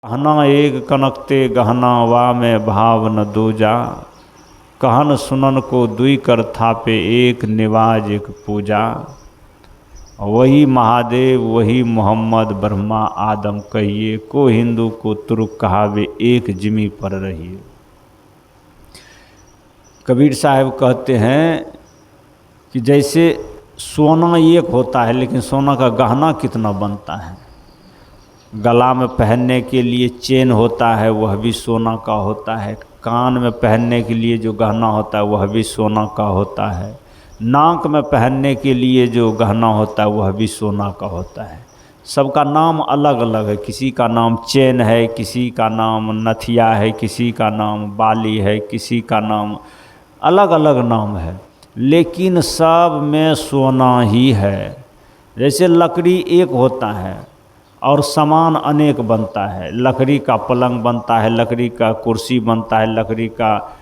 कहना एक कनकते गहना वा में भाव न दूजा, कहन सुनन को दुई कर थापे एक निवाज एक पूजा। वही महादेव वही मोहम्मद ब्रह्मा आदम कहिए, को हिंदू को तुर्क कहावे एक जिमी पर रहिए। कबीर साहब कहते हैं कि जैसे सोना एक होता है लेकिन सोना का गहना कितना बनता है। गला में पहनने के लिए चेन होता है वह भी सोना का होता है, कान में पहनने के लिए जो गहना होता है वह भी सोना का होता है, नाक में पहनने के लिए जो गहना होता है वह भी सोना का होता है। सबका नाम अलग अलग है, किसी का नाम चेन है, किसी का नाम नथिया है, किसी का नाम बाली है, किसी का नाम अलग अलग नाम है, लेकिन सब में सोना ही है। जैसे लकड़ी एक होता है और सामान अनेक बनता है, लकड़ी का पलंग बनता है, लकड़ी का कुर्सी बनता है, लकड़ी का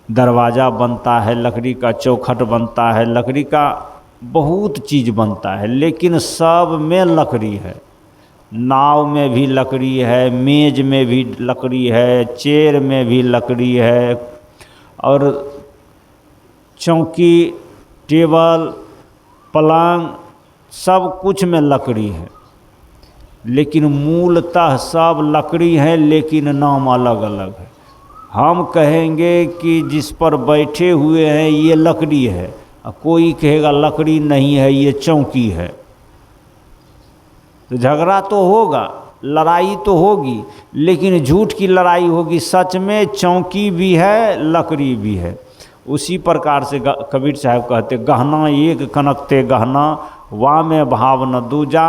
दरवाज़ा बनता है, लकड़ी का चौखट बनता है, लकड़ी का बहुत चीज़ बनता है, लेकिन सब में लकड़ी है। नाव में भी लकड़ी है, मेज में भी लकड़ी है, चेयर में भी लकड़ी है, और चौकी टेबल पलंग सब कुछ में लकड़ी है, लेकिन मूलतः सब लकड़ी है लेकिन नाम अलग अलग है। हम कहेंगे कि जिस पर बैठे हुए हैं ये लकड़ी है, कोई कहेगा लकड़ी नहीं है ये चौकी है, तो झगड़ा तो होगा, लड़ाई तो होगी, लेकिन झूठ की लड़ाई होगी। सच में चौकी भी है लकड़ी भी है। उसी प्रकार से कबीर साहब कहते गहना एक कनकते गहना वा में भाव न दूजा,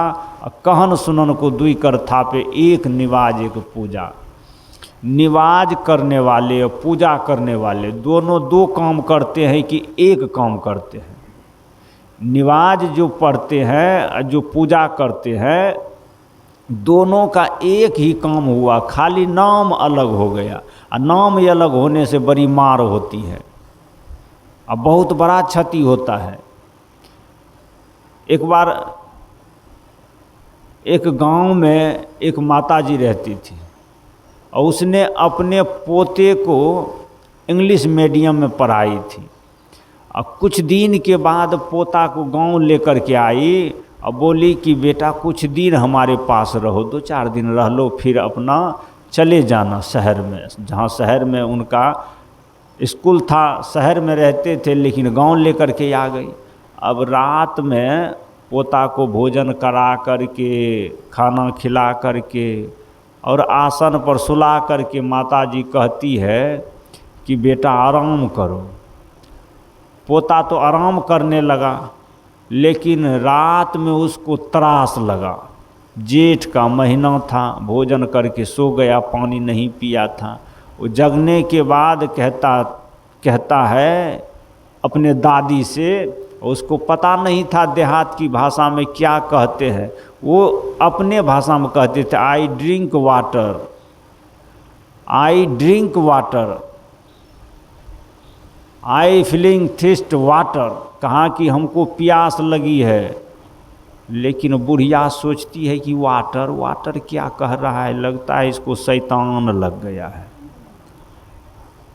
कहन सुनन को दुई कर थापे एक निवाज एक पूजा। निवाज करने वाले और पूजा करने वाले दोनों दो काम करते हैं कि एक काम करते हैं। निवाज जो पढ़ते हैं जो पूजा करते हैं दोनों का एक ही काम हुआ, खाली नाम अलग हो गया, और नाम ये अलग होने से बड़ी मार होती है और बहुत बड़ा क्षति होता है। एक बार एक गांव में एक माताजी रहती थी और उसने अपने पोते को इंग्लिश मीडियम में पढ़ाई थी, और कुछ दिन के बाद पोता को गांव लेकर के आई और बोली कि बेटा कुछ दिन हमारे पास रहो, 2-4 दिन रह लो, फिर अपना चले जाना शहर में, जहाँ शहर में उनका स्कूल था। शहर में रहते थे लेकिन गांव लेकर के आ गई। अब रात में पोता को भोजन करा करके खाना खिला करके और आसन पर सुला करके माताजी कहती है कि बेटा आराम करो। पोता तो आराम करने लगा, लेकिन रात में उसको त्रास लगा। जेठ का महीना था, भोजन करके सो गया, पानी नहीं पिया था। वो जगने के बाद कहता है अपने दादी से, उसको पता नहीं था देहात की भाषा में क्या कहते हैं, वो अपने भाषा में कहते थे I drink water, I drink water, I feeling thirst water. कहा कि हमको प्यास लगी है, लेकिन बुढ़िया सोचती है कि वाटर वाटर क्या कह रहा है, लगता है इसको शैतान लग गया है।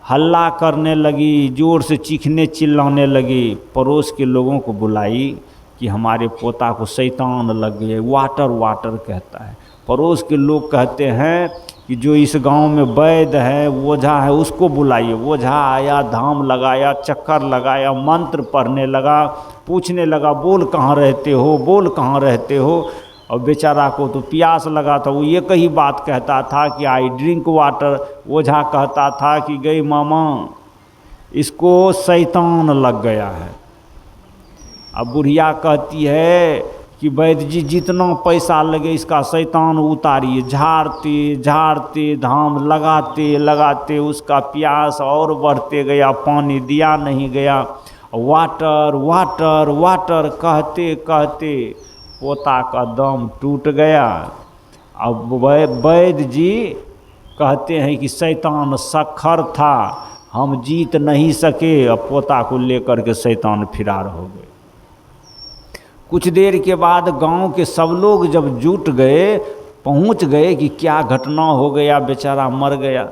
हल्ला करने लगी, जोर से चीखने चिल्लाने लगी, पड़ोस के लोगों को बुलाई कि हमारे पोता को शैतान लग गए, वाटर वाटर कहता है। पड़ोस के लोग कहते हैं कि जो इस गांव में वैद्य है ओझा है उसको बुलाइए। ओझा आया, धाम लगाया, चक्कर लगाया, मंत्र पढ़ने लगा, पूछने लगा बोल कहाँ रहते हो, बोल कहाँ रहते हो। और बेचारा को तो प्यास लगा था, वो एक ही बात कहता था कि आई ड्रिंक वाटर। ओझा कहता था कि गई मामा इसको शैतान लग गया है। अब बुढ़िया कहती है कि वैद्य जी जितना पैसा लगे इसका शैतान उतारिए। झाड़ते झाड़ते धाम लगाते लगाते उसका प्यास और बढ़ते गया, पानी दिया नहीं गया। वाटर वाटर वाटर कहते कहते पोता का दम टूट गया। अब वैद्य जी कहते हैं कि शैतान सखर था, हम जीत नहीं सके, अब पोता को लेकर के शैतान फिरार हो गए। कुछ देर के बाद गांव के सब लोग जब जुट गए पहुंच गए कि क्या घटना हो गया, बेचारा मर गया।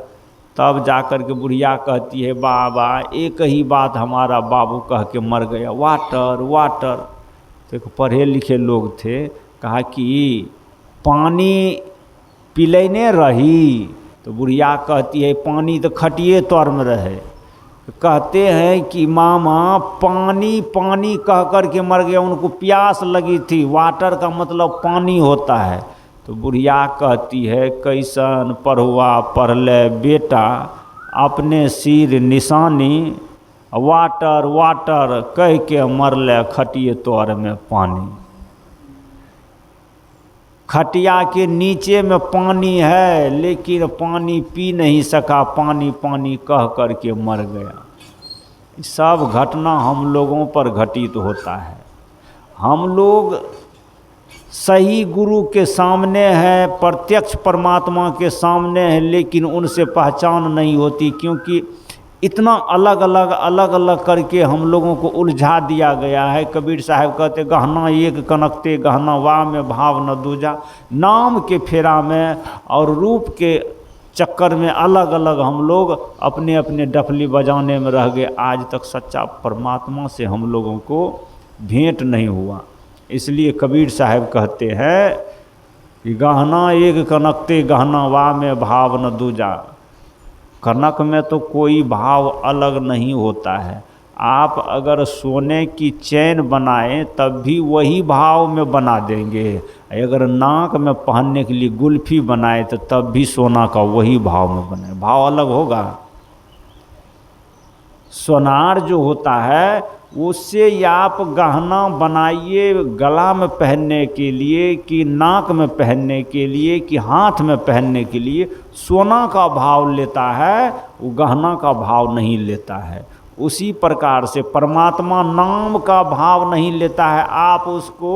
तब जाकर के बुढ़िया कहती है, बाबा एक ही बात हमारा बाबू कह के मर गया, वाटर वाटर। तो एक पढ़े लिखे लोग थे, कहा कि पानी पिलैने रही। तो बुढ़िया कहती है पानी तो खटिए तौर में रहे। कहते हैं कि मामा पानी पानी कह कर के मर गया, उनको प्यास लगी थी, वाटर का मतलब पानी होता है। तो बुढ़िया कहती है कैसन पढ़ुआ पढ़ले बेटा, अपने सिर निशानी, वाटर वाटर कह के मरले खटिए तौर में पानी। खटिया के नीचे में पानी है लेकिन पानी पी नहीं सका, पानी पानी कह कर के मर गया। सब घटना हम लोगों पर घटित होता है। हम लोग सही गुरु के सामने हैं, प्रत्यक्ष परमात्मा के सामने हैं, लेकिन उनसे पहचान नहीं होती, क्योंकि इतना अलग अलग करके हम लोगों को उलझा दिया गया है। कबीर साहब कहते गहना एक कनकते गहना वाह में भाव न दूजा। नाम के फेरा में और रूप के चक्कर में अलग अलग हम लोग अपने अपने डफली बजाने में रह गए। आज तक सच्चा परमात्मा से हम लोगों को भेंट नहीं हुआ। इसलिए कबीर साहब कहते हैं कि गहना एक कनकते गहना वाह में भाव न दूजा। कनक में तो कोई भाव अलग नहीं होता है। आप अगर सोने की चैन बनाएं तब भी वही भाव में बना देंगे। अगर नाक में पहनने के लिए गुल्फी बनाए तो तब भी सोना का वही भाव में बने, भाव अलग होगा। सोनार जो होता है उससे आप गहना बनाइए गला में पहनने के लिए कि नाक में पहनने के लिए कि हाथ में पहनने के लिए, सोना का भाव लेता है, वो गहना का भाव नहीं लेता है। उसी प्रकार से परमात्मा नाम का भाव नहीं लेता है। आप उसको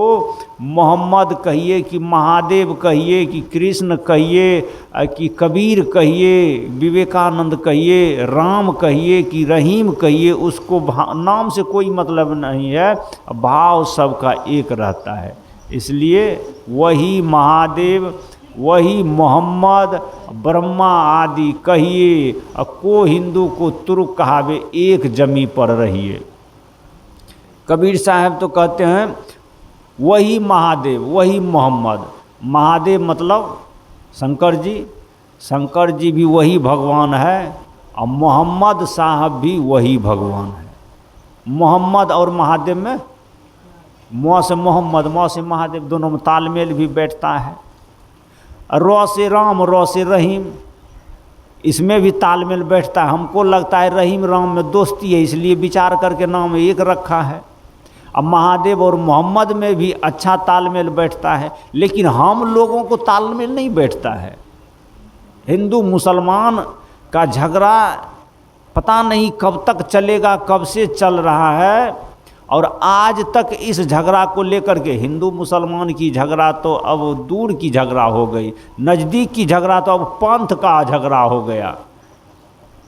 मोहम्मद कहिए कि महादेव कहिए कि कृष्ण कहिए कि कबीर कहिए, विवेकानंद कहिए, राम कहिए कि रहीम कहिए, उसको नाम से कोई मतलब नहीं है, भाव सबका एक रहता है। इसलिए वही महादेव, वही मोहम्मद, ब्रह्मा आदि कहिए, को हिंदू को तुर्क कहावे, एक जमी पर रहिए। कबीर साहब तो कहते हैं वही महादेव, वही मोहम्मद। महादेव मतलब शंकर जी, शंकर जी भी वही भगवान है, और मोहम्मद साहब भी वही भगवान है। मोहम्मद और महादेव में मौ से मोहम्मद, मौ से महादेव, दोनों में तालमेल भी बैठता है। रौ से राम, रौ से रहीम, इसमें भी तालमेल बैठता है। हमको लगता है रहीम राम में दोस्ती है, इसलिए विचार करके नाम एक रखा है। अब महादेव और मोहम्मद में भी अच्छा तालमेल बैठता है, लेकिन हम लोगों को तालमेल नहीं बैठता है। हिंदू मुसलमान का झगड़ा पता नहीं कब तक चलेगा, कब से चल रहा है, और आज तक इस झगड़ा को लेकर के हिंदू मुसलमान की झगड़ा तो अब दूर की झगड़ा हो गई, नज़दीक की झगड़ा तो अब पंथ का झगड़ा हो गया।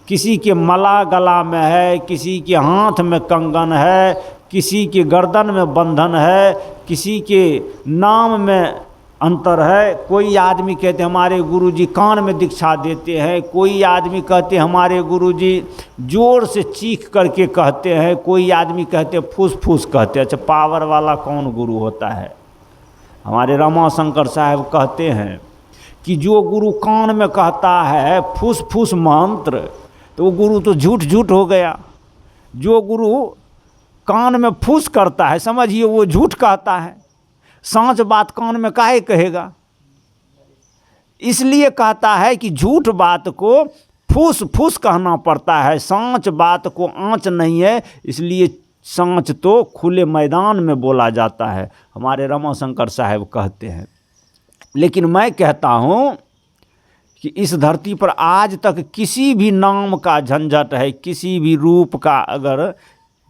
किसी के मला गला में है, किसी के हाथ में कंगन है, किसी के गर्दन में बंधन है, किसी के नाम में अंतर है। कोई आदमी कहते हमारे गुरुजी कान में दीक्षा देते हैं, कोई आदमी कहते हमारे गुरुजी जोर से चीख करके कहते हैं, कोई आदमी कहते फूस फूस कहते हैं। अच्छा, पावर वाला कौन गुरु होता है? हमारे रमाशंकर साहब कहते हैं कि जो गुरु कान में कहता है फूस फूस मंत्र, तो वो गुरु तो झूठ झूठ हो गया। जो गुरु कान में फूस करता है समझिए वो झूठ कहता है। सांच बात कान में काहे कहेगा? इसलिए कहता है कि झूठ बात को फूस फूस कहना पड़ता है, सांच बात को आँच नहीं है, इसलिए सांच तो खुले मैदान में बोला जाता है, हमारे रमाशंकर साहब कहते हैं। लेकिन मैं कहता हूँ कि इस धरती पर आज तक किसी भी नाम का झंझट है, किसी भी रूप का अगर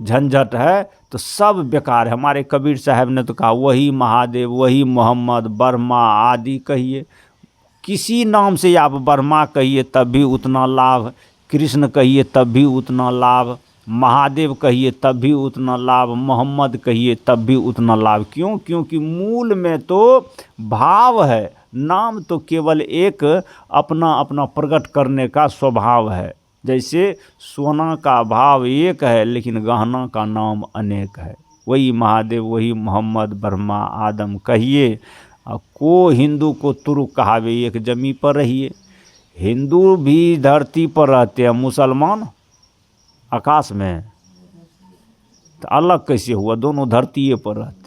झंझट है तो सब बेकार है। हमारे कबीर साहब ने तो कहा वही महादेव, वही मोहम्मद, ब्रह्मा आदि कहिए, किसी नाम से आप ब्रह्मा कहिए तब भी उतना लाभ, कृष्ण कहिए तब भी उतना लाभ, महादेव कहिए तब भी उतना लाभ, मोहम्मद कहिए तब भी उतना लाभ। क्यों? क्योंकि मूल में तो भाव है, नाम तो केवल एक अपना अपना प्रकट करने का स्वभाव है। जैसे सोना का भाव एक है लेकिन गहना का नाम अनेक है। वही महादेव, वही मोहम्मद, ब्रह्मा, आदम कहिए, को हिंदू को तुर्क कहावे, एक जमी पर रहिए। हिंदू भी धरती पर रहते हैं, मुसलमान आकाश में, तो अलग कैसे हुआ? दोनों धरती पर रहते।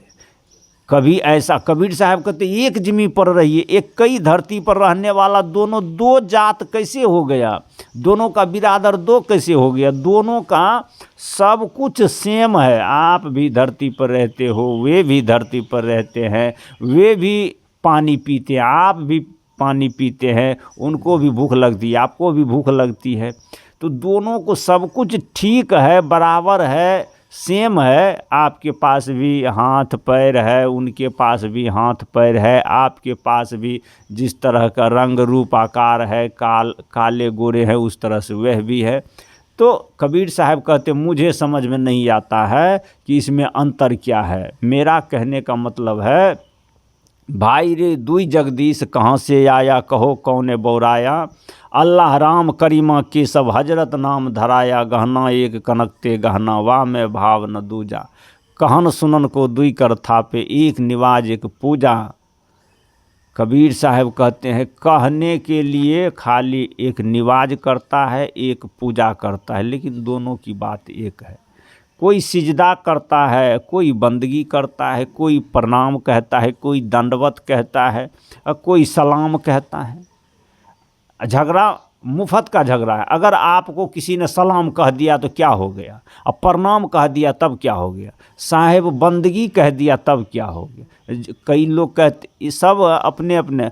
कभी ऐसा कबीर साहब कहते एक जमी पर रहिए, एक कई धरती पर रहने वाला दोनों दो जात कैसे हो गया? दोनों का बिरादर दो कैसे हो गया? दोनों का सब कुछ सेम है। आप भी धरती पर रहते हो, वे भी धरती पर रहते हैं, वे भी पानी पीते हैं, आप भी पानी पीते हैं, उनको भी भूख लगती है, आपको भी भूख लगती है। तो दोनों को सब कुछ ठीक है, बराबर है, सेम है। आपके पास भी हाथ पैर है, उनके पास भी हाथ पैर है, आपके पास भी जिस तरह का रंग रूप आकार है, काले गोरे हैं, उस तरह से वह भी है। तो कबीर साहब कहते मुझे समझ में नहीं आता है कि इसमें अंतर क्या है। मेरा कहने का मतलब है, भाई रे दुई जगदीश कहाँ से आया, कहो कौने बौराया। अल्लाह राम करीमा के सब हजरत नाम धराया, गहना एक कनकते गहना, वाह में भाव न दूजा। कहन सुनन को दुई कर थापे, एक निवाज एक पूजा। कबीर साहब कहते हैं कहने के लिए खाली एक निवाज करता है, एक पूजा करता है, लेकिन दोनों की बात एक है। कोई सिजदा करता है, कोई बंदगी करता है, कोई प्रणाम कहता है, कोई दंडवत कहता है, कोई सलाम कहता है। झगड़ा मुफ्त का झगड़ा है। अगर आपको किसी ने सलाम कह दिया तो क्या हो गया, अब प्रणाम कह दिया तब क्या हो गया, साहेब बंदगी कह दिया तब क्या हो गया। कई लोग कहते, सब अपने अपने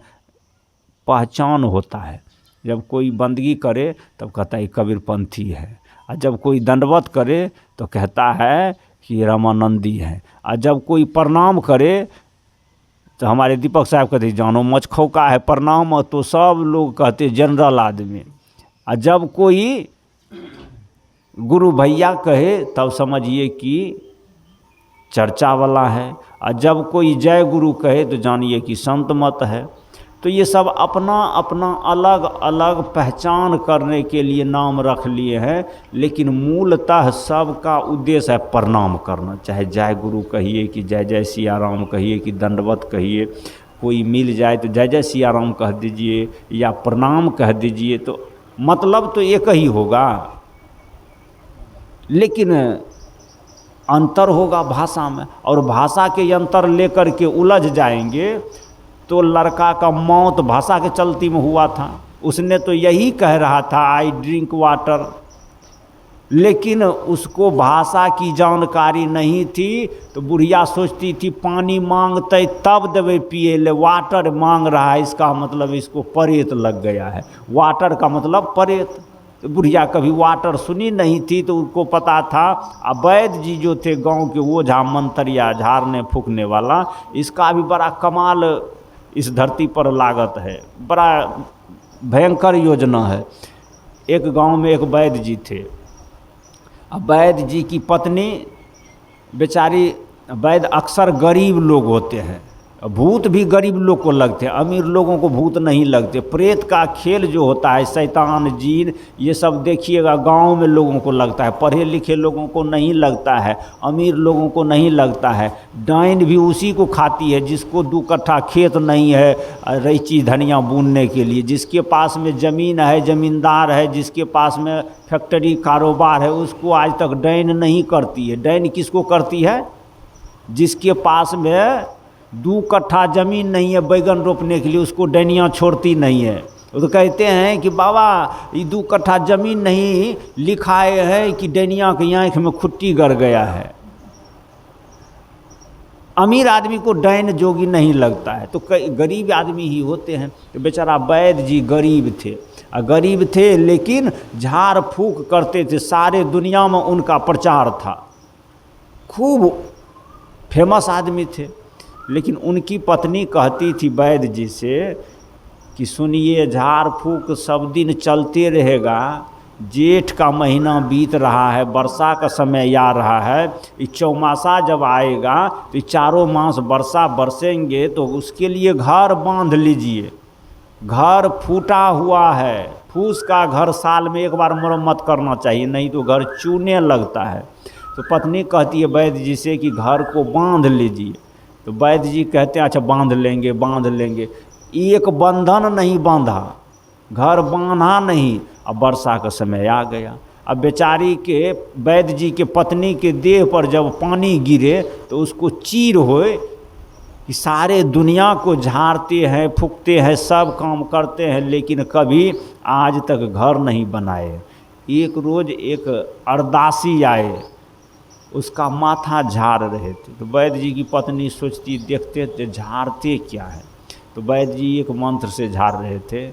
पहचान होता है। जब कोई बंदगी करे तब कहता है कबीरपंथी है, और जब कोई दंडवत करे तो कहता है कि रामानंदी है, और जब कोई प्रणाम करे तो हमारे दीपक साहब कहते जानो मच खौका है प्रणाम, तो सब लोग कहते जनरल आदमी। और जब कोई गुरु भैया कहे तब समझिए कि चर्चा वाला है, और जब कोई जय गुरु कहे तो जानिए कि संत मत है। तो ये सब अपना अपना अलग अलग पहचान करने के लिए नाम रख लिए हैं, लेकिन मूलतः सबका उद्देश्य है प्रणाम करना। चाहे जय गुरु कहिए कि जय जय सिया राम कहिए कि दंडवत कहिए, कोई मिल जाए तो जय जय सिया राम कह दीजिए या प्रणाम कह दीजिए, तो मतलब तो एक ही होगा, लेकिन अंतर होगा भाषा में। और भाषा के अंतर लेकर के उलझ जाएंगे तो लड़का का मौत भाषा के चलती में हुआ था। उसने तो यही कह रहा था आई ड्रिंक वाटर, लेकिन उसको भाषा की जानकारी नहीं थी, तो बुढ़िया सोचती थी पानी मांगते तब देवे पिए ले, वाटर मांग रहा है इसका मतलब इसको परेत लग गया है, वाटर का मतलब परेत। तो बुढ़िया कभी वाटर सुनी नहीं थी, तो उनको पता था। अब वैद्य जी जो थे गांव के, वो झा मंतरिया झाड़ने फूकने वाला, इसका भी बड़ा कमाल इस धरती पर लागत है, बड़ा भयंकर योजना है। एक गांव में एक वैद्य जी थे। अब वैद्य जी की पत्नी बेचारी, वैद्य अक्सर गरीब लोग होते हैं, भूत भी गरीब लोग को लगते हैं, अमीर लोगों को भूत नहीं लगते। प्रेत का खेल जो होता है, शैतान जीन ये सब देखिएगा गांव में लोगों को लगता है, पढ़े लिखे लोगों को नहीं लगता है, अमीर लोगों को नहीं लगता है। डाइन भी उसी को खाती है जिसको 2 कट्ठा खेत नहीं है रईची धनिया बूनने के लिए, जिसके पास में ज़मीन है, ज़मींदार है, जिसके पास में फैक्ट्री कारोबार है, उसको आज तक डाइन नहीं करती है। डाइन किसको करती है? जिसके पास में 2 कट्ठा ज़मीन नहीं है बैगन रोपने के लिए, उसको डैनियाँ छोड़ती नहीं है। तो कहते हैं कि बाबा ये 2 कट्ठा ज़मीन नहीं लिखाए है कि डैनियाँ की आँख में खुट्टी गड़ गया है। अमीर आदमी को डैन जोगी नहीं लगता है, तो गरीब आदमी ही होते हैं। तो बेचारा वैद्य जी गरीब थे, गरीब थे लेकिन झाड़ फूक करते थे, सारे दुनिया में उनका प्रचार था, खूब फेमस आदमी थे। लेकिन उनकी पत्नी कहती थी वैद्य जी से कि सुनिए झाड़ फूक सब दिन चलते रहेगा जेठ का महीना बीत रहा है, वर्षा का समय आ रहा है, ये चौमासा जब आएगा तो 4 मास वर्षा बरसेंगे, तो उसके लिए घर बांध लीजिए। घर फूटा हुआ है, फूस का घर साल में 1 बार मरम्मत करना चाहिए, नहीं तो घर चूने लगता है। तो पत्नी कहती है वैद्य जी से कि घर को बांध लीजिए। तो वैद्य जी कहते हैं अच्छा बांध लेंगे बांध लेंगे। एक बंधन नहीं बांधा, घर बांधा नहीं। अब वर्षा का समय आ गया। अब बेचारी के वैद्य जी के पत्नी के देह पर जब पानी गिरे तो उसको चीर होए कि सारे दुनिया को झाड़ते हैं, फूकते हैं, सब काम करते हैं, लेकिन कभी आज तक घर नहीं बनाए। एक रोज़ एक अरदासी आए, उसका माथा झाड़ रहे थे। तो वैद्य जी की पत्नी सोचती, देखते थे झाड़ते क्या है। तो वैद्य जी एक मंत्र से झाड़ रहे थे,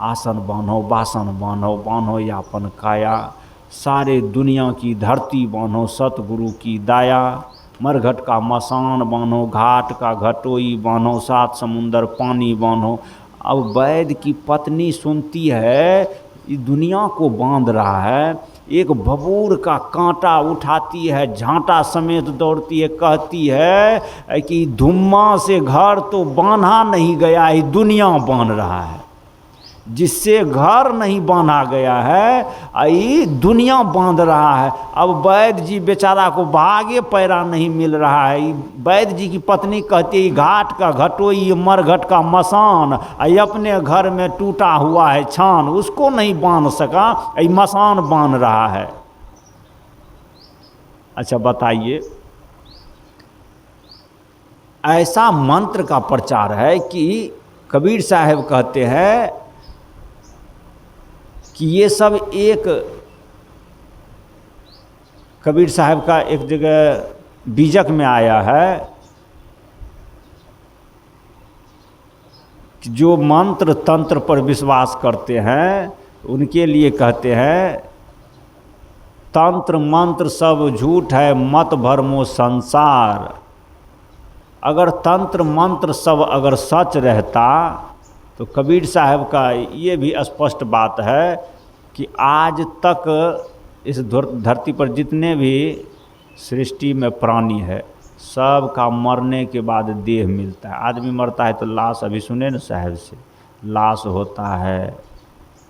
आसन बांधो बासन बांधो, बांधो यापन काया, सारे दुनिया की धरती बांधो सतगुरु की दाया, मरघट का मसान बांधो, घाट का घटोई बांधो, 7 समुंदर पानी बांधो। अब वैद्य की पत्नी सुनती है इस दुनिया को बांध रहा है, एक बबूर का कांटा उठाती है, झांटा समेत दौड़ती है, कहती है कि धुम्मा से घर तो बांधा नहीं गया, ये दुनिया बांध रहा है। जिससे घर नहीं बांधा गया है ये दुनिया बांध रहा है। अब वैद्य जी बेचारा को भागे पैरा नहीं मिल रहा है। वैद्य जी की पत्नी कहती है घाट का घटोई, ये मरघट का मसान, ये अपने घर में टूटा हुआ है छान, उसको नहीं बांध सका, ये मसान बांध रहा है। अच्छा बताइए, ऐसा मंत्र का प्रचार है कि कबीर साहब कहते हैं कि ये सब एक, कबीर साहब का एक जगह बीजक में आया है कि जो मंत्र तंत्र पर विश्वास करते हैं उनके लिए कहते हैं तंत्र मंत्र सब झूठ है, मत भरमो संसार। अगर तंत्र मंत्र सब अगर सच रहता तो कबीर साहब का ये भी स्पष्ट बात है कि आज तक इस धरती पर जितने भी सृष्टि में प्राणी है सब का मरने के बाद देह मिलता है। आदमी मरता है तो लाश, अभी सुने न साहब से, लाश होता है,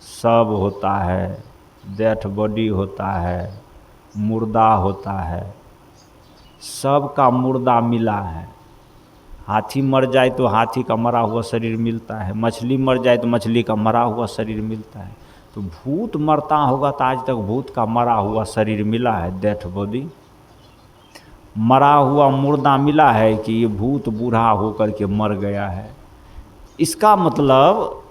सब होता है, डेथ बॉडी होता है, मुर्दा होता है, सब का मुर्दा मिला है। हाथी मर जाए तो हाथी का मरा हुआ शरीर मिलता है, मछली मर जाए तो मछली का मरा हुआ शरीर मिलता है। तो भूत मरता होगा तो आज तक भूत का मरा हुआ शरीर मिला है, डेथ बॉडी, मरा हुआ मुर्दा मिला है कि ये भूत बूढ़ा होकर के मर गया है। इसका मतलब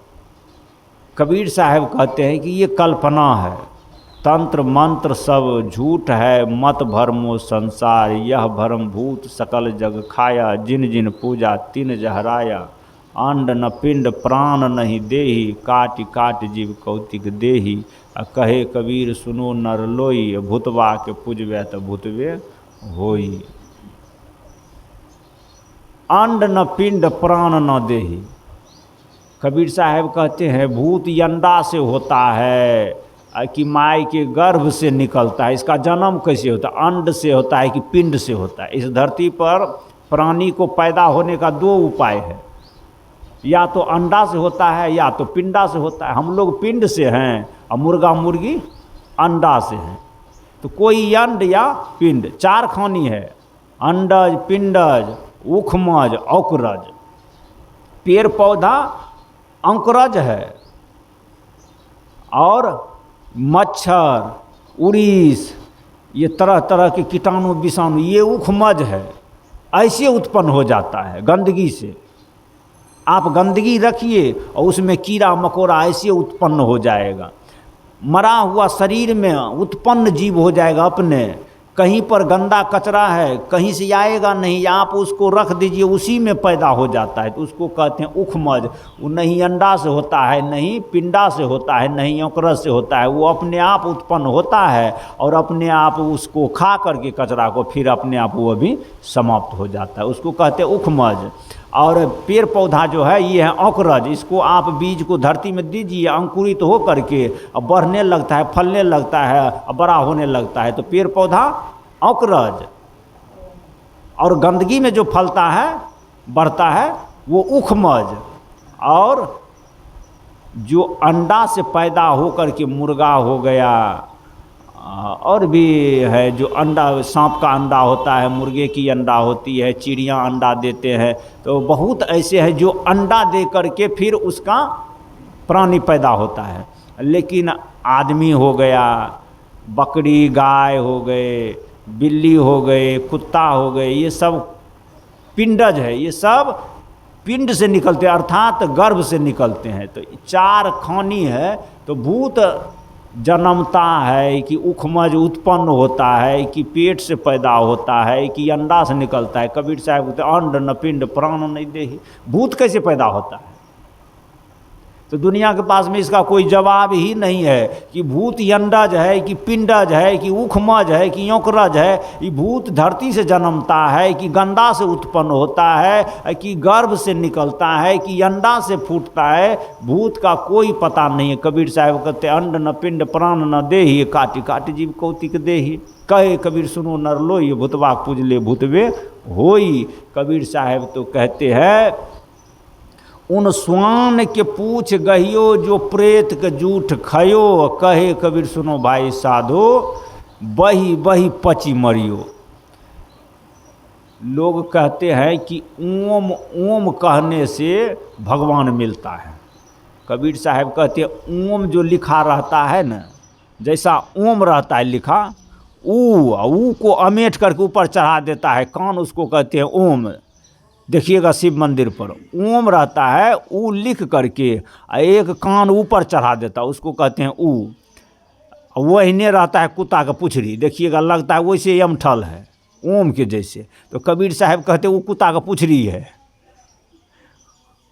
कबीर साहब कहते हैं कि ये कल्पना है, तंत्र मंत्र सब झूठ है, मत भरमो संसार, यह भरम भूत सकल जग खाया, जिन जिन पूजा तिन जहराया, अंड न पिंड प्राण नहीं देही, काट काट जीव कौतिक देही, कहे कबीर सुनो नर लोई, भूतवा के पूजवे तो भूतवे होई। अंड न पिंड प्राण न देही, कबीर साहब कहते हैं भूत अंडा से होता है कि माई के गर्भ से निकलता है। इसका जन्म कैसे होता है, अंड से होता है कि पिंड से होता है। इस धरती पर प्राणी को पैदा होने का 2 उपाय है, या तो अंडा से होता है या तो पिंडा से होता है। हम लोग पिंड से हैं और मुर्गा मुर्गी अंडा से हैं। तो कोई अंड या पिंड, 4 खानी है, अंडज, पिंडज, उखमज, औकरज। पेड़ पौधा अंकुरज है और मच्छर, उड़ीस, ये तरह तरह के कीटाणु विषाणु ये उखमज है। ऐसे उत्पन्न हो जाता है गंदगी से। आप गंदगी रखिए और उसमें कीड़ा मकोड़ा ऐसे उत्पन्न हो जाएगा। मरा हुआ शरीर में उत्पन्न जीव हो जाएगा अपने। कहीं पर गंदा कचरा है, कहीं से आएगा नहीं, आप उसको रख दीजिए उसी में पैदा हो जाता है। तो उसको कहते हैं उखमज। वो नहीं अंडा से होता है, नहीं पिंडा से होता है, नहीं औकरज से होता है। वो अपने आप उत्पन्न होता है और अपने आप उसको खा करके कचरा को फिर अपने आप वो भी समाप्त हो जाता है। उसको कहते हैं उखमज। और पेड़ पौधा जो है ये है औकरज, इसको आप बीज को धरती में दीजिए, अंकुरित तो हो करके अब बढ़ने लगता है, फलने लगता है, अब बड़ा होने लगता है। तो पेड़ पौधा औकरज, और गंदगी में जो फलता है बढ़ता है वो उखमज, और जो अंडा से पैदा होकर के मुर्गा हो गया, और भी है जो अंडा, सांप का अंडा होता है, मुर्गे की अंडा होती है, चिड़िया अंडा देते हैं, तो बहुत ऐसे हैं जो अंडा दे करके फिर उसका प्राणी पैदा होता है। लेकिन आदमी हो गया, बकरी गाय हो गए, बिल्ली हो गए, कुत्ता हो गए, ये सब पिंडज है, ये सब पिंड से निकलते हैं, अर्थात गर्भ से निकलते हैं। तो चार खानी है, तो भूत जन्मता है कि उखमज उत्पन्न होता है कि पेट से पैदा होता है कि अंडा से निकलता है। कबीर साहब कहते हैं अंड न पिंड प्राण नहीं देहि, भूत कैसे पैदा होता है? तो दुनिया के पास में इसका कोई जवाब ही नहीं है कि भूत अंडज है कि पिंडज है कि उखमज है कि योकरज है। ये भूत धरती से जन्मता है कि गंदा से उत्पन्न होता है कि गर्भ से निकलता है कि अंडा से फूटता है, भूत का कोई पता नहीं है। कबीर साहब कहते अंड न पिंड प्राण न देहि, काटि काटि जीव कौतिक देहि। कहे कबीर सुनो नर लोई, भूतबा पूजले भूतवे होई। कबीर साहब तो कहते हैं उन स्वान के पूछ गहियो जो प्रेत के जूठ खयो। कहे कबीर सुनो भाई साधो, बही बही पची मरियो। लोग कहते हैं कि ओम ओम कहने से भगवान मिलता है। कबीर साहब कहते हैं ओम जो लिखा रहता है ना, जैसा ओम रहता है लिखा, ऊ को अमेट करके ऊपर चढ़ा देता है, कान उसको कहते हैं ओम। देखिएगा शिव मंदिर पर ओम रहता है, ऊ लिख करके एक कान ऊपर चढ़ा देता है, उसको कहते हैं ऊ। वहीने रहता है कुत्ता का पुछड़ी, देखिएगा लगता है वैसे यमठल है ओम के जैसे। तो कबीर साहब कहते हैं वो कुत्ता का पुछड़ी है।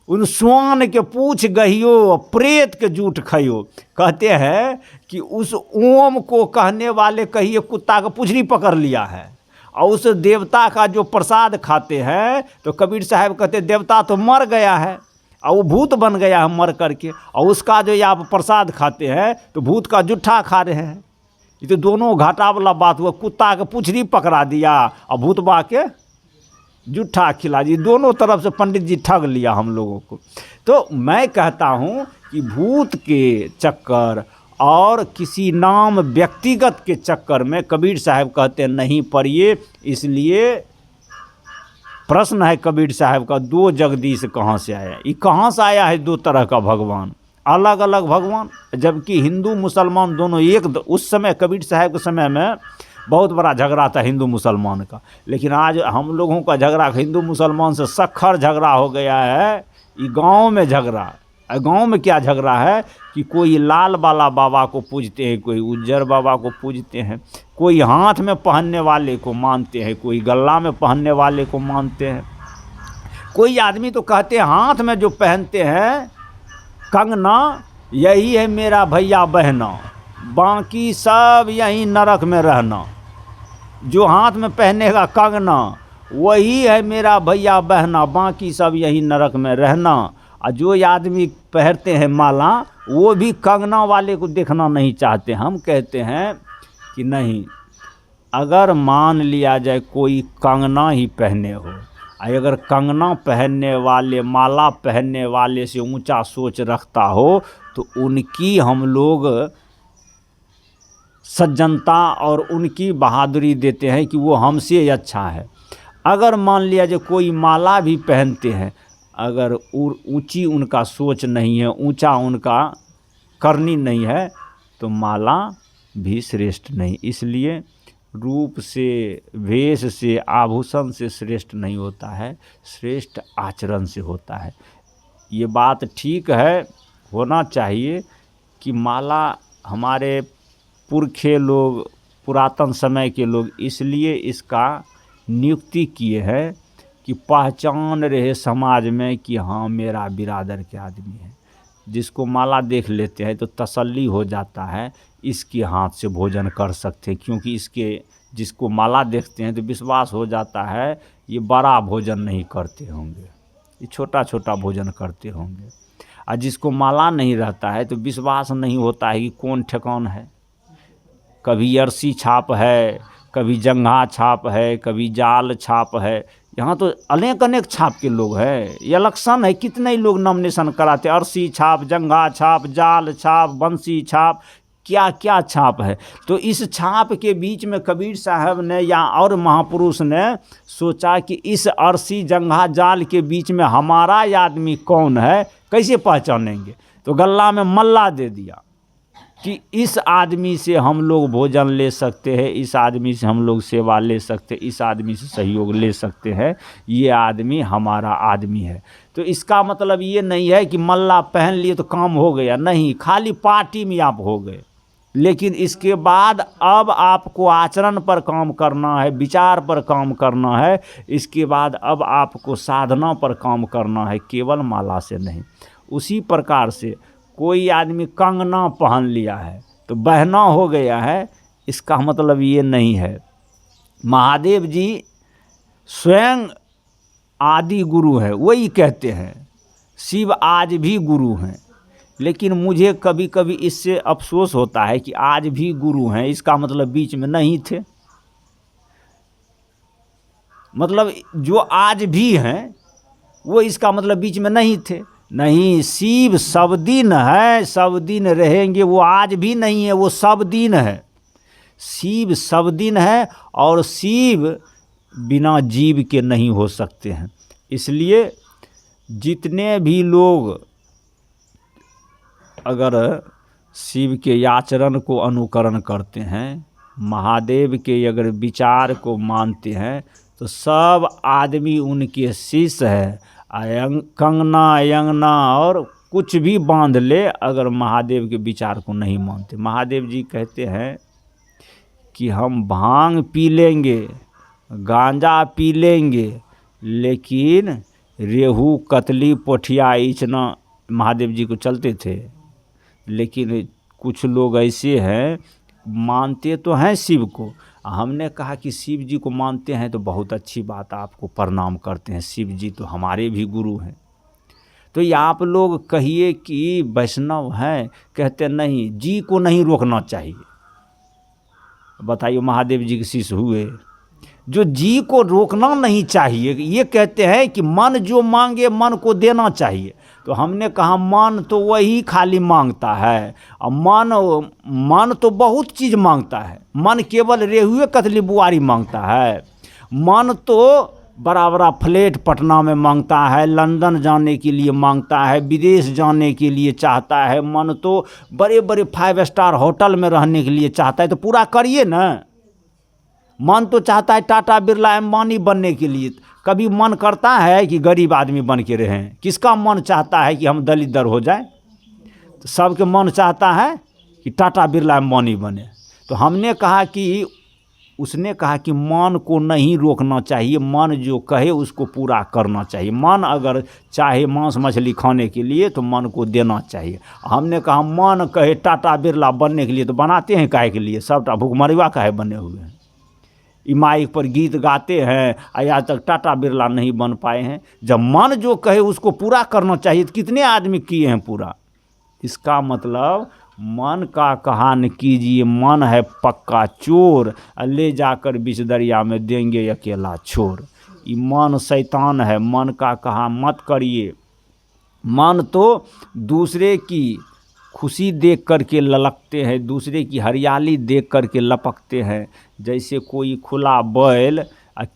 उन स्वान के पूछ गहियो प्रेत के जूठ खइयो। कहते हैं कि उस ओम को कहने वाले कहिए कुत्ता का पुछड़ी पकड़ लिया है, और उस देवता का जो प्रसाद खाते हैं, तो कबीर साहब कहते देवता तो मर गया है और वो भूत बन गया है मर करके, और उसका जो आप प्रसाद खाते हैं तो भूत का जुट्ठा खा रहे हैं। ये तो दोनों घाटा वाला बात हुआ, कुत्ता के पुछड़ी पकड़ा दिया और भूतबा के जुट्ठा खिला जी, दोनों तरफ से पंडित जी ठग लिया हम लोगों को। तो मैं कहता हूँ कि भूत के चक्कर और किसी नाम व्यक्तिगत के चक्कर में कबीर साहब कहते हैं नहीं पड़िए। इसलिए प्रश्न है कबीर साहब का, दो जगदीश कहाँ से आया? ये कहाँ से आया है दो तरह का भगवान, अलग अलग भगवान? जबकि हिंदू मुसलमान दोनों एक, उस समय कबीर साहब के समय में बहुत बड़ा झगड़ा था हिंदू मुसलमान का, लेकिन आज हम लोगों का झगड़ा हिंदू मुसलमान से सख्तर झगड़ा हो गया है। ये गाँव में झगड़ा, गांव में क्या झगड़ा है कि कोई लाल वाला बाबा को पूजते हैं, कोई उज्जर बाबा को पूजते हैं, कोई हाथ में पहनने वाले को मानते हैं, कोई गला में पहनने वाले को मानते हैं। कोई आदमी तो कहते हैं हाथ में जो पहनते हैं कंगना, यही है मेरा भैया बहना, बाकी सब यहीं नरक में रहना। जो हाथ में पहनेगा कंगना वही है मेरा भैया बहना, बाकी सब यहीं नरक में रहना। और जो आदमी पहनते हैं माला, वो भी कंगना वाले को देखना नहीं चाहते। हम कहते हैं कि नहीं, अगर मान लिया जाए कोई कंगना ही पहने हो, अगर कंगना पहनने वाले, माला पहनने वाले से ऊंचा सोच रखता हो, तो उनकी हम लोग सज्जनता और उनकी बहादुरी देते हैं कि वो हमसे अच्छा है। अगर मान लिया जाए कोई माला भी पहनते हैं, अगर ऊंची उनका सोच नहीं है, ऊंचा उनका करनी नहीं है, तो माला भी श्रेष्ठ नहीं। इसलिए रूप से, वेश से, आभूषण से श्रेष्ठ नहीं होता है, श्रेष्ठ आचरण से होता है। ये बात ठीक है, होना चाहिए कि माला हमारे पुरखे लोग, पुरातन समय के लोग इसलिए इसका नियुक्ति किए हैं कि पहचान रहे समाज में कि हाँ मेरा बिरादर के आदमी है। जिसको माला देख लेते हैं तो तसल्ली हो जाता है, इसके हाथ से भोजन कर सकते हैं, क्योंकि इसके जिसको माला देखते हैं तो विश्वास हो जाता है ये बड़ा भोजन नहीं करते होंगे, ये छोटा छोटा भोजन करते होंगे। और जिसको माला नहीं रहता है तो विश्वास नहीं होता है कि कौन ठेकान है। कभी अरसी छाप है, कभी जंघा छाप है, कभी जाल छाप है। यहाँ तो अनेक अनेक छाप के लोग हैं। ये इलेक्शन है, कितने ही लोग नॉमिनेशन कराते, अरसी छाप, जंघा छाप, जाल छाप, बंसी छाप, क्या क्या छाप है। तो इस छाप के बीच में कबीर साहब ने या और महापुरुष ने सोचा कि इस अरसी जंघा जाल के बीच में हमारा आदमी कौन है, कैसे पहचानेंगे। तो गल्ला में मल्ला दे दिया कि इस आदमी से हम लोग भोजन ले सकते हैं, इस आदमी से हम लोग सेवा ले सकते हैं, इस आदमी से सहयोग ले सकते हैं, ये आदमी हमारा आदमी है। तो इसका मतलब ये नहीं है कि मल्ला पहन लिए तो काम हो गया, नहीं, खाली पार्टी में आप हो गए। लेकिन इसके बाद अब आपको आचरण पर काम करना है, विचार पर काम करना है। इसके बाद अब आपको साधना पर काम करना है, केवल माला से नहीं। उसी प्रकार से कोई आदमी कंगना पहन लिया है तो बहना हो गया है, इसका मतलब ये नहीं है। महादेव जी स्वयं आदि गुरु है, वही कहते हैं शिव आज भी गुरु हैं। लेकिन मुझे कभी कभी इससे अफसोस होता है कि आज भी गुरु हैं, इसका मतलब बीच में नहीं थे। मतलब जो आज भी हैं वो इसका मतलब बीच में नहीं थे। नहीं, शिव सब दिन है, सब दिन रहेंगे। वो आज भी नहीं है, वो सब दिन है। शिव सब दिन है और शिव बिना जीव के नहीं हो सकते हैं। इसलिए जितने भी लोग अगर शिव के आचरण को अनुकरण करते हैं, महादेव के अगर विचार को मानते हैं, तो सब आदमी उनके शिष्य है। कंगना यंगना और कुछ भी बांध ले, अगर महादेव के विचार को नहीं मानते। महादेव जी कहते हैं कि हम भांग पी लेंगे, गांजा पी लेंगे, लेकिन रेहू कतली पोठिया इचना महादेव जी को चलते थे। लेकिन कुछ लोग ऐसे हैं, मानते तो हैं शिव को। हमने कहा कि शिव जी को मानते हैं तो बहुत अच्छी बात, आपको प्रणाम करते हैं, शिव जी तो हमारे भी गुरु हैं। तो ये आप लोग कहिए कि वैष्णव हैं, कहते नहीं, जी को नहीं रोकना चाहिए। बताइए, महादेव जी के शिष्य हुए, जो जी को रोकना नहीं चाहिए। ये कहते हैं कि मन जो मांगे मन को देना चाहिए। तो हमने कहा मन तो वही खाली मांगता है, और मन तो बहुत चीज़ मांगता है। मन केवल रेहुए कतली बुआरी मांगता है। मन तो बड़ा बड़ा फ्लैट पटना में मांगता है, लंदन जाने के लिए मांगता है, विदेश जाने के लिए चाहता है। मन तो बड़े बड़े 5 स्टार होटल में रहने के लिए चाहता है। तो पूरा करिए ना। मन तो चाहता है टाटा बिरला अंबानी बनने के लिए। कभी मन करता है कि गरीब आदमी बन के रहें? किसका मन चाहता है कि हम दलित हो जाए? तो सबके मन चाहता है कि टाटा बिरला अंबानी बने। तो हमने कहा कि उसने कहा कि मन को नहीं रोकना चाहिए, मन जो कहे उसको पूरा करना चाहिए। मन अगर चाहे मांस मछली खाने के लिए तो मन को देना चाहिए। हमने कहा मन कहे टाटा बिरला बनने के लिए तो बनाते हैं काहे के लिए? सबटा भूखमरीवा काहे बने हुए हैं? माइक पर गीत गाते हैं, आज तक टाटा बिरला नहीं बन पाए हैं। जब मन जो कहे उसको पूरा करना चाहिए तो कितने आदमी किए हैं पूरा? इसका मतलब मन का कहा न कीजिए, मन है पक्का चोर, ले जाकर बीच दरिया में देंगे अकेला छोड़। ये मन शैतान है, मन का कहा मत करिए। मन तो दूसरे की खुशी देख करके ललकते हैं, दूसरे की हरियाली देख करके लपकते हैं। जैसे कोई खुला बैल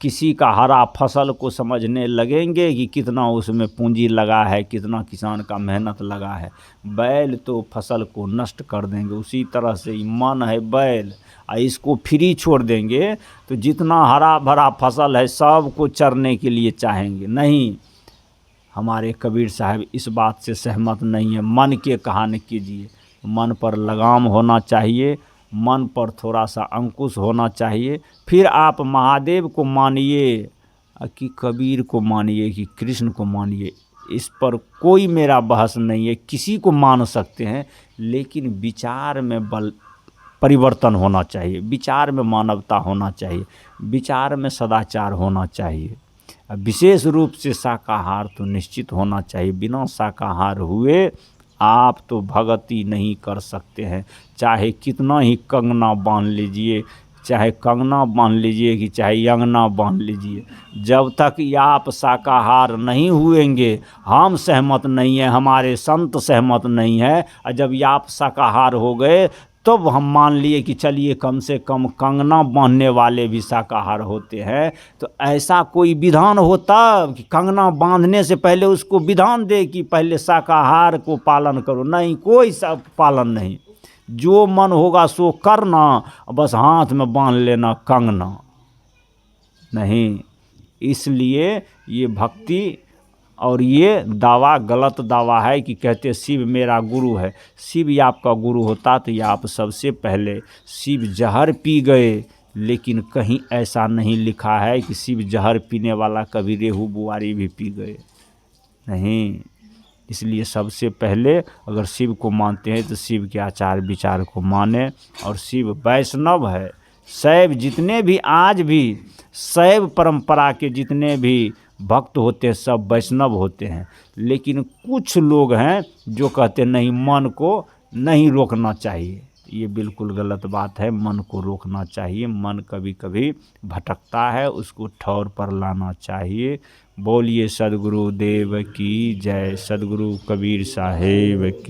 किसी का हरा फसल को समझने लगेंगे कि कितना उसमें पूंजी लगा है, कितना किसान का मेहनत लगा है। बैल तो फसल को नष्ट कर देंगे। उसी तरह से मन है बैल, इसको फ्री छोड़ देंगे तो जितना हरा भरा फसल है सबको चरने के लिए चाहेंगे। नहीं, हमारे कबीर साहब इस बात से सहमत नहीं है। मन के कहा न कीजिए, मन पर लगाम होना चाहिए, मन पर थोड़ा सा अंकुश होना चाहिए। फिर आप महादेव को मानिए कि कबीर को मानिए कि कृष्ण को मानिए, इस पर कोई मेरा बहस नहीं है। किसी को मान सकते हैं, लेकिन विचार में परिवर्तन होना चाहिए, विचार में मानवता होना चाहिए, विचार में सदाचार होना चाहिए। विशेष रूप से शाकाहार तो निश्चित होना चाहिए। बिना शाकाहार हुए आप तो भगति नहीं कर सकते हैं। चाहे कितना ही कंगना बांध लीजिए, चाहे कंगना बांध लीजिए कि चाहे अंगना बांध लीजिए, जब तक ये आप शाकाहार नहीं हुएंगे, हम सहमत नहीं हैं, हमारे संत सहमत नहीं है, और जब ये आप शाकाहार हो गए तब हम मान लिए कि चलिए कम से कम कंगना बांधने वाले भी शाकाहार होते हैं। तो ऐसा कोई विधान होता कि कंगना बांधने से पहले उसको विधान दे कि पहले शाकाहार को पालन करो? नहीं, कोई सा पालन नहीं। जो मन होगा सो करना, बस हाथ में बांध लेना कंगना नहीं। इसलिए ये भक्ति और ये दावा गलत दावा है कि कहते शिव मेरा गुरु है। शिव ही आपका गुरु होता तो ये आप सबसे पहले शिव जहर पी गए, लेकिन कहीं ऐसा नहीं लिखा है कि शिव जहर पीने वाला कभी रेहू बुआरी भी पी गए, नहीं। इसलिए सबसे पहले अगर शिव को मानते हैं तो शिव के आचार विचार को माने। और शिव वैष्णव है। शैव जितने भी आज भी शैव परंपरा के जितने भी भक्त होते हैं सब वैष्णव होते हैं। लेकिन कुछ लोग हैं जो कहते नहीं, मन को नहीं रोकना चाहिए। ये बिल्कुल गलत बात है। मन को रोकना चाहिए। मन कभी कभी भटकता है, उसको ठौर पर लाना चाहिए। बोलिए सद्गुरु देव की जय। सद्गुरु कबीर साहेब की।